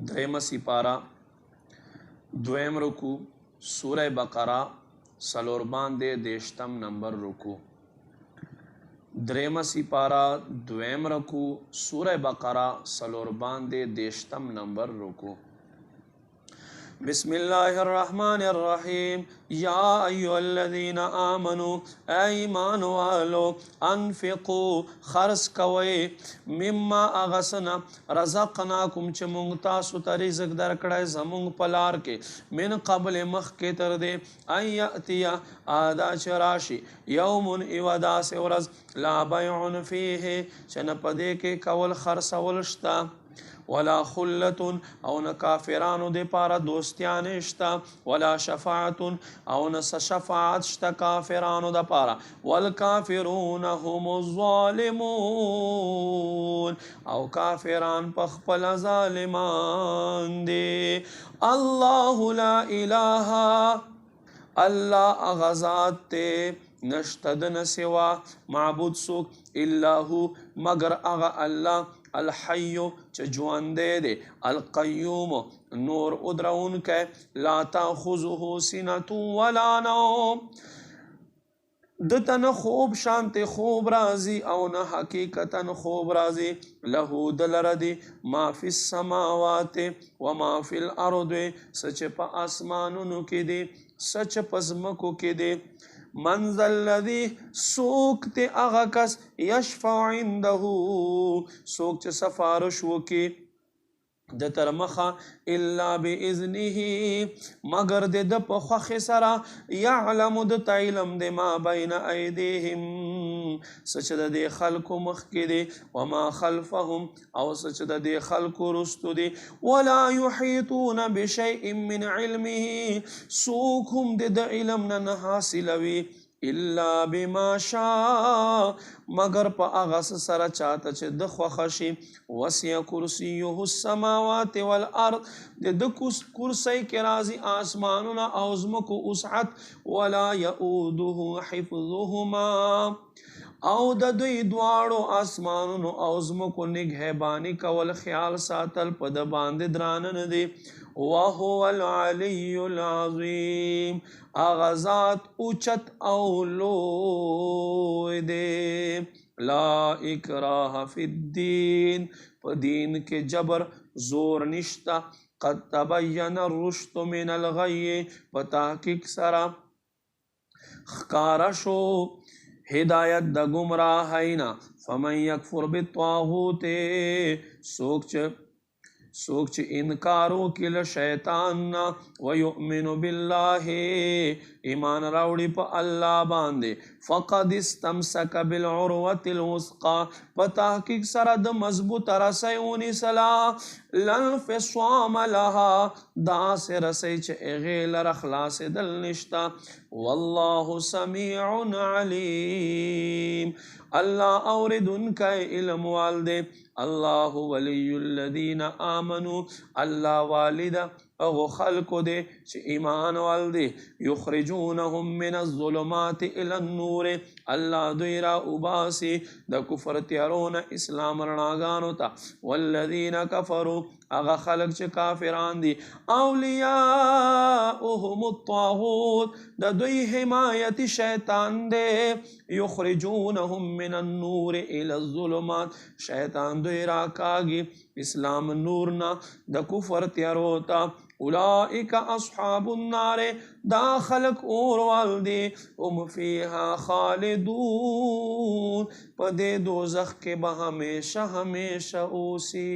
دریم سپارہ دویم رکو سورہ بقرہ سلور باندے دیشتم نمبر رکو. دریم سپارہ دویم رکو سورہ بقرہ سلور باندے دیشتم نمبر رکو. بسم اللہ الرحمن الرحیم. یا ایھا الذین آمنوا اے ایمان والو انفقوا خرچ کوئ مما اغسنا رزقناکم چې مونږ تاسو ته رزق درکړی زمونږ په لار کې من قبل مخکې تر دې ان یأتیه دا چې راشي یوم یوه داسې ورځ لا بیع فیه چې نه په دې کې کول خرڅول شته ولا خلت او نه کافرانو د پاره دوستیان شته ولا شفاعت او نه شفاعت شته کافرانو د پاره والکافرون هم الظالمون او کافران په خپل ظالمان دي. الله لا اله الله اغذات ته نشته د سوا معبود سوک الا هو مگر اغا الله الحی چه جوانده ده القیوم نور ادرون که لا تاخذه سنة ولا نوم دتا نه خوب شانت خوب رازی او نه حقیقتا خوب رازی له دلردی ما فی السماوات و ما فی الارض سچ پا اسمانونو کی دی سچ پزمکو کی دی. من ذا الذی سوک تے اغا کس یشفع عنده سوک چه سفارش وکی د تر مخه الا باذنه مگر د په خوخ سره يعلم د علم د ما بین ایدیهم سچ د خلق مخ کې دي وما خلفهم او سچ د خلق رستو دي ولا يحيطون بشيء من علمه سوکهم د علم نه حاصلوي الا بما شاء مگر په اغاس سره چاته چې د خوښ شي وسع کرسیه السماوات والارض د کرسی کې راځي آسمانونه او ځمکو وسعت ولا یؤوده حفظهما او د دوی دواړو آسمانونو او ځمکو نگهبانی کول خیال ساتل په د باندې درانه نه دي. وهو العلی العظیم اغذات اوچت او لوی دے. لا اکراہ فی الدین پا دین کے جبر زور نشتا قد تبین الرشد من الغی پا تحقیق سرا خکارا شو ہدایت دا گمراہینا فمن یکفر بالطاغوت سوک چه انکارو کل شیطان ویؤمن باللہ ایمان راوڑی پا اللہ باندے فقد استمسک بالعروت الوثقى پا تحقیق سرد مضبوط رسیونی سلا لنفصام لها دا سے رسی چه اغیل رخلاص دل نشتا واللہ سمیع علیم اللہ اوردن کا علم والدے. اللہ ولی الذین آمنوا اللہ والد اغو خلق دے چه ایمان والدے یخرجونهم من الظلمات الى النور اللہ دویرا اباسی دا کفر تیارون اسلام رناگانو تا والذین کفروا اغا خلق چه کافران دی اولیاؤهم الطاغوت دا دوی حمایت شیطان دے یخرجونهم من النور الى الظلمات شیطان دوی راکاگی اسلام نورنا دا کفر تیاروتا اولئک اصحاب النار دا خلق اور والدی ام فیہا خالدون پدے دوزخ کے با ہمیشہ ہمیشہ اوسی.